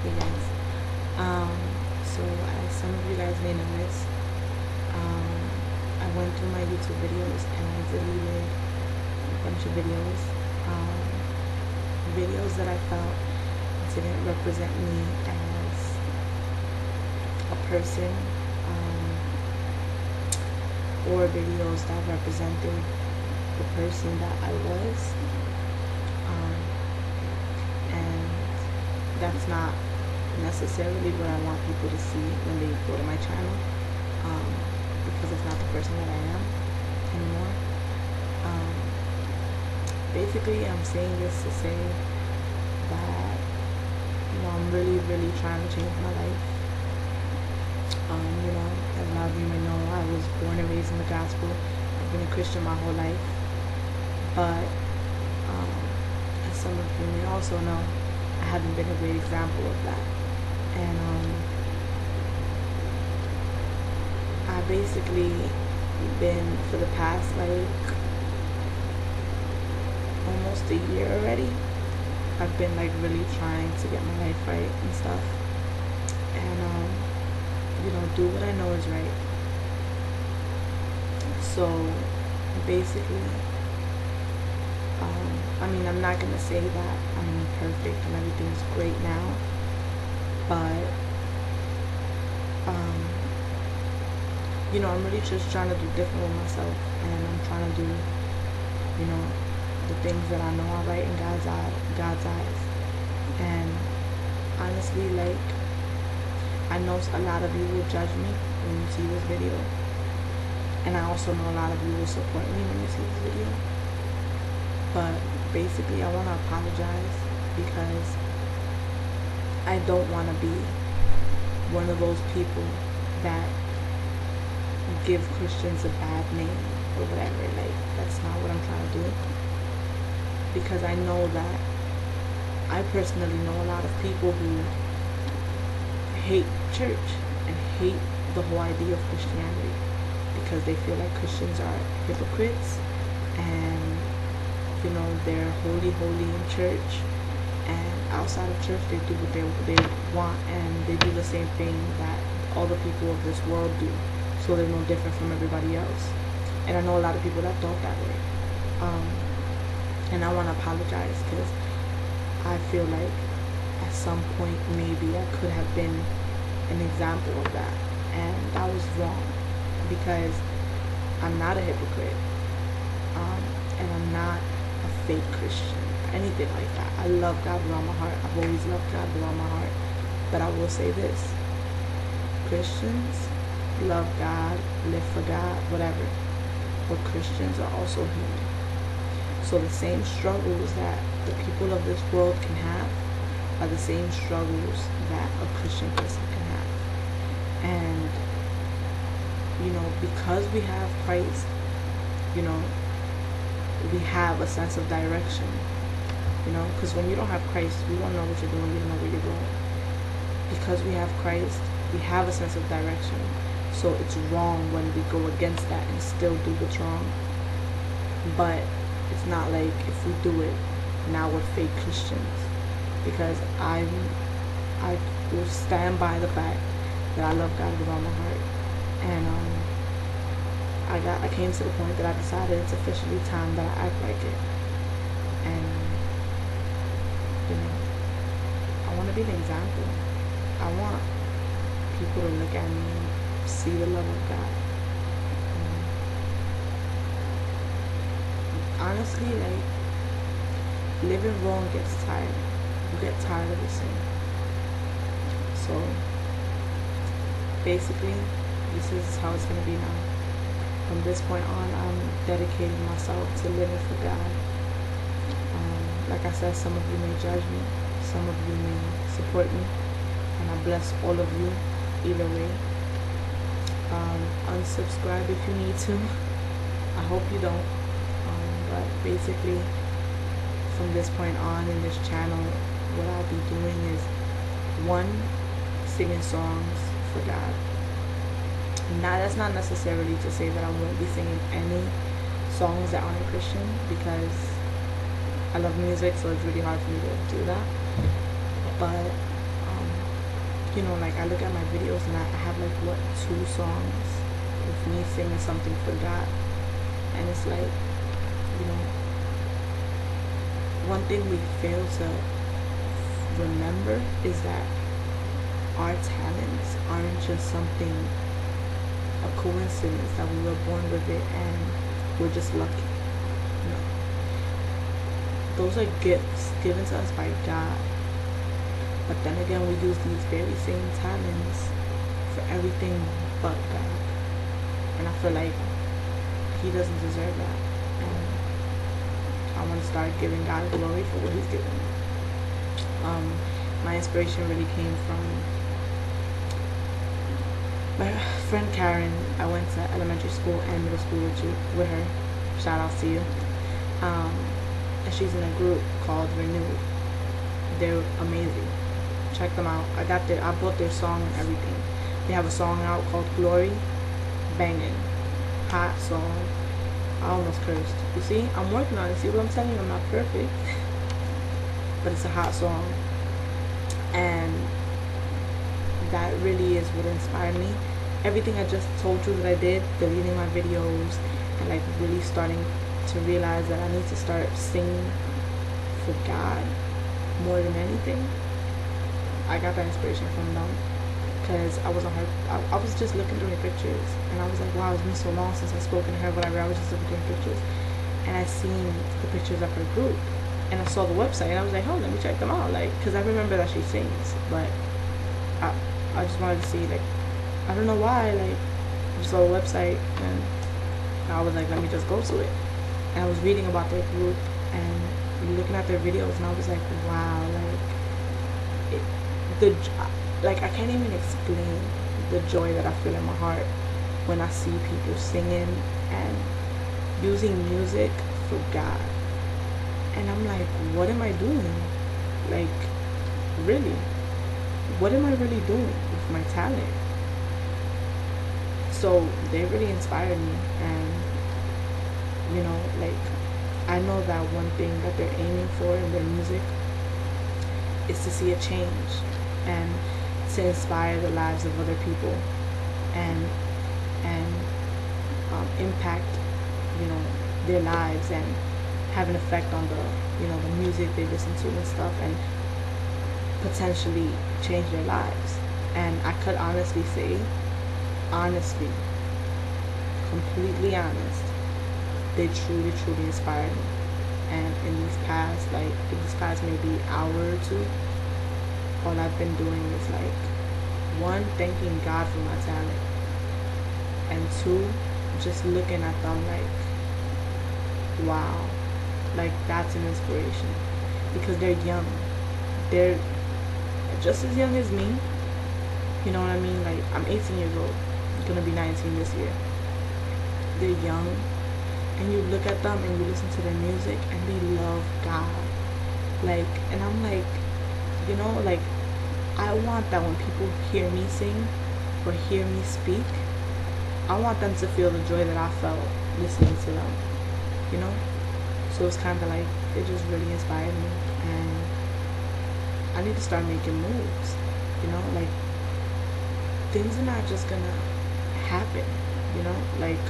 Hey guys. So as some of you guys may notice, I went through my YouTube videos and I deleted a bunch of videos. Um, Videos that I felt didn't represent me as a person, or videos that represented the person that I was. Um, and that's not necessarily what I want people to see when they go to my channel, because it's not the person that I am anymore. Um, Basically, I'm saying this to say that, I'm really, really trying to change my life. As a lot of you may know, I was born and raised in the gospel. I've been a Christian my whole life. But, as some of you may also know, I haven't been a great example of that. And I basically been, for the past almost a year already, I've been really trying to get my life right and stuff, and do what I know is right. So basically, I'm not gonna say that I'm perfect and everything's great now, but I'm really just trying to do different with myself, and I'm trying to do, the things that I know are right in God's eyes. And honestly, I know a lot of you will judge me when you see this video, and I also know a lot of you will support me when you see this video. But basically, I want to apologize because I don't want to be one of those people that give Christians a bad name or whatever. That's not what I'm trying to do. Because I know that I personally know a lot of people who hate church and hate the whole idea of Christianity, because they feel like Christians are hypocrites, and they're holy in church, and outside of church they do what they want, and they do the same thing that all the people of this world do, so they're no different from everybody else. And I know a lot of people that thought that way, and I want to apologize because I feel like at some point maybe I could have been an example of that, and that was wrong, because I'm not a hypocrite, and I'm not a fake Christian, anything like that. I love God with all my heart. I've always loved God with all my heart. But I will say this: Christians love God, live for God, whatever. But Christians are also human. So the same struggles that the people of this world can have are the same struggles that a Christian person can have. And, because we have Christ, we have a sense of direction. Because when you don't have Christ, you don't know what you're doing, you don't know where you're going. Because we have Christ, we have a sense of direction. So it's wrong when we go against that and still do what's wrong. But it's not like if we do it, now we're fake Christians. Because I will stand by the fact that I love God with all my heart. And I came to the point that I decided it's officially time that I act like it. And I want to be an example. I want people to look at me and see the love of God. Honestly, living wrong gets tired. You get tired of the same. So basically, this is how it's gonna be now. From this point on, I'm dedicating myself to living for God. Like I said, some of you may judge me, some of you may support me, and I bless all of you either way. Unsubscribe if you need to. I hope you don't. But basically, from this point on in this channel, what I'll be doing is, one, singing songs for God. Now, that's not necessarily to say that I won't be singing any songs that aren't Christian, because I love music, so it's really hard for me to do that. But you know, like I look at my videos and I have like what, 2 songs with me singing something for God. And it's like, you know, one thing we fail to remember is that our talents aren't just something, a coincidence that we were born with it and we're just lucky. No. Those are gifts given to us by God. But then again, we use these very same talents for everything but God. And I feel like He doesn't deserve that. And I want to start giving God glory for what He's given me. My inspiration really came from my friend Karen. I went to elementary school and middle school with her. Shout out to you. And she's in a group called Renewed. They're amazing. Check them out. I bought their song and everything. They have a song out called Glory. Banging. Hot song. I almost cursed. You see, I'm working on it. See what I'm telling you? I'm not perfect. But it's a hot song. And that really is what inspired me. Everything I just told you that I did, deleting my videos, and like really starting to realize that I need to start singing for God more than anything. I got that inspiration from them because I was on her. I was just looking through her pictures, and I was like, wow, it's been so long since I've spoken to her. Whatever. I was just looking through her pictures, and I seen the pictures of her group, and I saw the website, and I was like, oh, let me check them out, like, because I remember that she sings, but I just wanted to see, like, I don't know why, like, I just saw the website, and I was like, let me just go to it. And I was reading about their group and looking at their videos, and I was like, wow, like, I can't even explain the joy that I feel in my heart when I see people singing and using music for God. And I'm like, what am I doing? Like, really? What am I really doing with my talent? So they really inspired me. And, you know, like, I know that one thing that they're aiming for in their music is to see a change and to inspire the lives of other people and impact, you know, their lives and have an effect on the music they listen to and stuff, and potentially change their lives. And I could honestly say, completely honest, they truly inspired me. And in these past maybe hour or two, all I've been doing is like, one, thanking God for my talent, and two, just looking at them like, wow, like that's an inspiration, because they're young. They're just as young as me. You know what I mean? Like, I'm 18 years old. I'm gonna be 19 this year. They're young, and you look at them and you listen to their music and they love God. Like, and I'm like, you know, like, I want that when people hear me sing or hear me speak, I want them to feel the joy that I felt listening to them, you know? So it's kind of like, it just really inspired me, and I need to start making moves, you know? Like, things are not just gonna happen, you know? Like,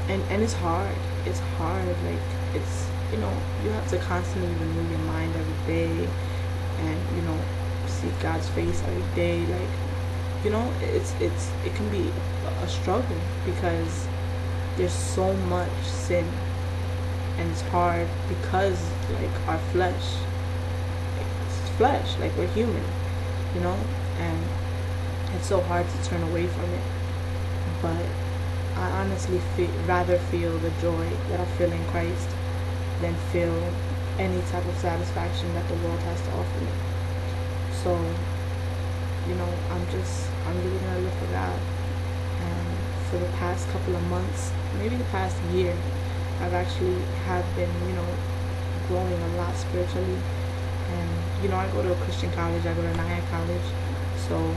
and it's hard. It's hard. Like, it's, you know, you have to constantly renew your mind every day, and, you know, seek God's face every day. Like, you know, it can be a struggle because there's so much sin, and it's hard because, like, our flesh, it's flesh, like, we're human, you know, and it's so hard to turn away from it. But I honestly rather feel the joy that I feel in Christ than feel any type of satisfaction that the world has to offer me. So, you know, I'm really gonna look for God. And for the past couple of months, maybe the past year, I've actually have been, you know, growing a lot spiritually. And, you know, I go to a Christian college. I go to Naya College. So,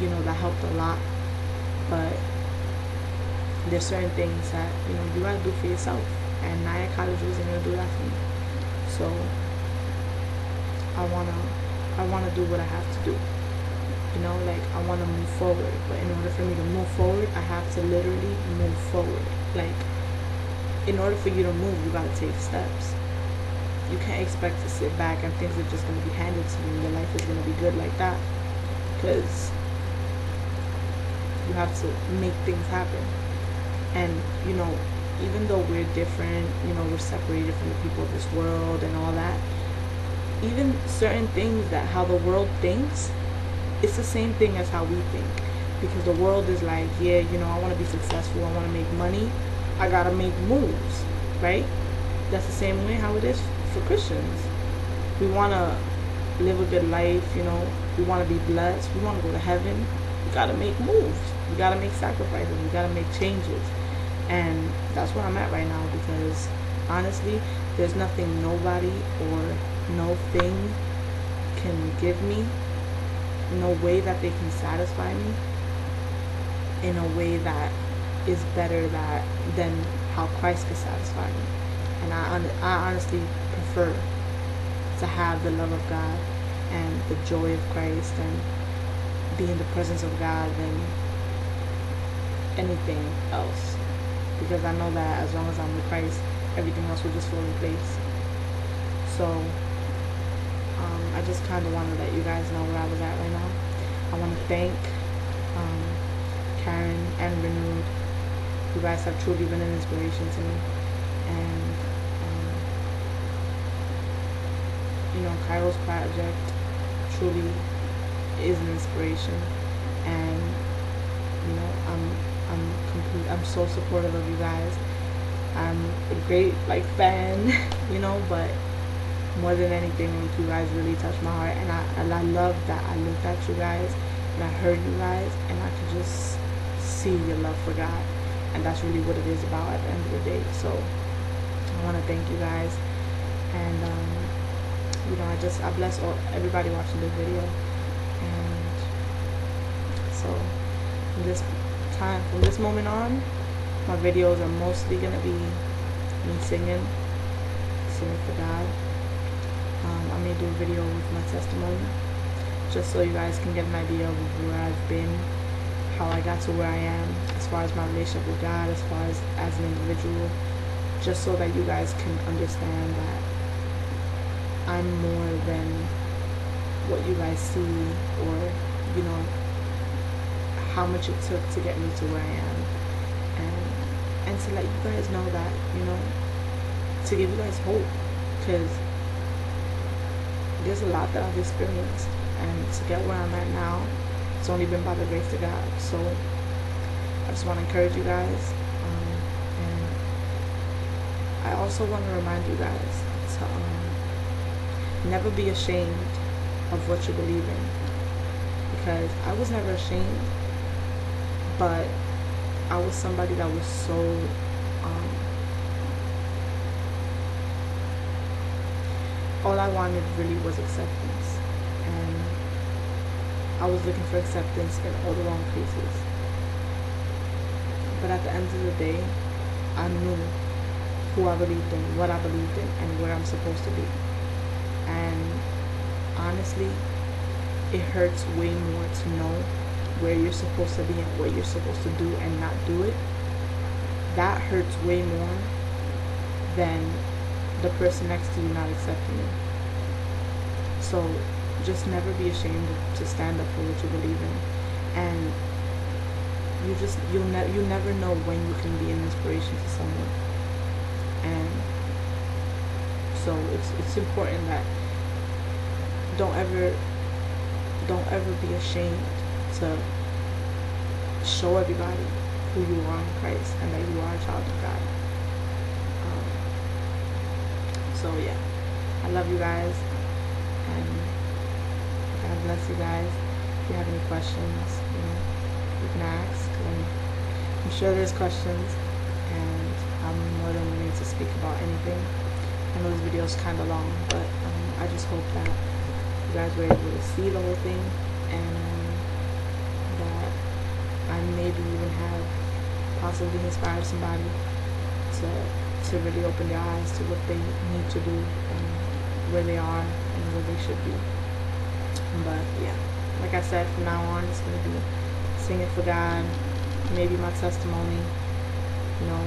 you know, that helped a lot. But there's certain things that, you know, you gotta do for yourself. And Naya College wasn't gonna do that for me. So I wanna I want to do what I have to do. You know, like, I want to move forward, but in order for me to move forward, I have to literally move forward. Like, in order for you to move, you gotta take steps. You can't expect to sit back and things are just gonna be handed to you and your life is gonna be good like that, because you have to make things happen. And, you know, even though we're different, you know, we're separated from the people of this world and all that, even certain things that how the world thinks, it's the same thing as how we think. Because the world is like, yeah, you know, I want to be successful, I want to make money, I gotta make moves, right? That's the same way how it is for Christians. We want to live a good life, you know, we want to be blessed, we want to go to heaven. We gotta make moves, we gotta make sacrifices, we gotta make changes. And that's where I'm at right now, because honestly, there's nothing nobody or no thing can give me, no way that they can satisfy me in a way that is better than how Christ could satisfy me. And I honestly prefer to have the love of God and the joy of Christ and be in the presence of God than anything else, because I know that as long as I'm with Christ, everything else will just fall in place. So I just kind of want to let you guys know where I was at right now. I want to thank Karen and Renewed. You guys have truly been an inspiration to me. And, you know, Kairos Project truly is an inspiration. And, you know, I'm so supportive of you guys. I'm a great, like, fan, you know, but more than anything, like, you guys really touched my heart. And I love that I looked at you guys and I heard you guys and I could just see your love for God. And that's really what it is about at the end of the day. So I want to thank you guys. And, you know, I bless everybody watching this video. And so from this moment on, my videos are mostly going to be me singing for God. I may do a video with my testimony, just so you guys can get an idea of where I've been, how I got to where I am, as far as my relationship with God, as far as an individual, just so that you guys can understand that I'm more than what you guys see, or, you know, how much it took to get me to where I am, and to let you guys know that, you know, to give you guys hope, because there's a lot that I've experienced, and to get where I'm at now, it's only been by the grace of God. So I just want to encourage you guys, and I also want to remind you guys to never be ashamed of what you believe in, because I was never ashamed, but I was somebody that was so all I wanted really was acceptance, and I was looking for acceptance in all the wrong places. But at the end of the day, I knew who I believed in, what I believed in, and where I'm supposed to be. And honestly, it hurts way more to know where you're supposed to be and what you're supposed to do and not do it. That hurts way more than the person next to you not accepting you. So just never be ashamed to stand up for what you believe in, and you never know when you can be an inspiration to someone. And so it's important that don't ever be ashamed to show everybody who you are in Christ and that you are a child of God. So yeah, I love you guys, and God bless you guys. If you have any questions, you know, you can ask. I'm sure there's questions, and I'm more than willing to speak about anything. I know this video is kind of long, but I just hope that you guys were able to see the whole thing, and that I maybe even have possibly inspired somebody to really open their eyes to what they need to do and where they are and where they should be. But yeah, like I said, from now on, it's gonna be singing for God, maybe my testimony. You know,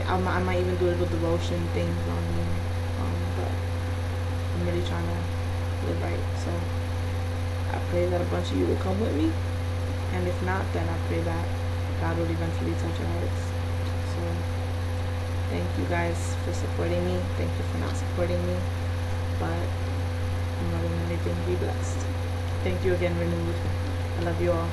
I might even do a little devotion things on me. But I'm really trying to live right. So I pray that a bunch of you will come with me, and if not, then I pray that God will eventually touch your hearts. So thank you guys for supporting me. Thank you for not supporting me. But more than anything, be blessed. Thank you again, Renewed. I love you all.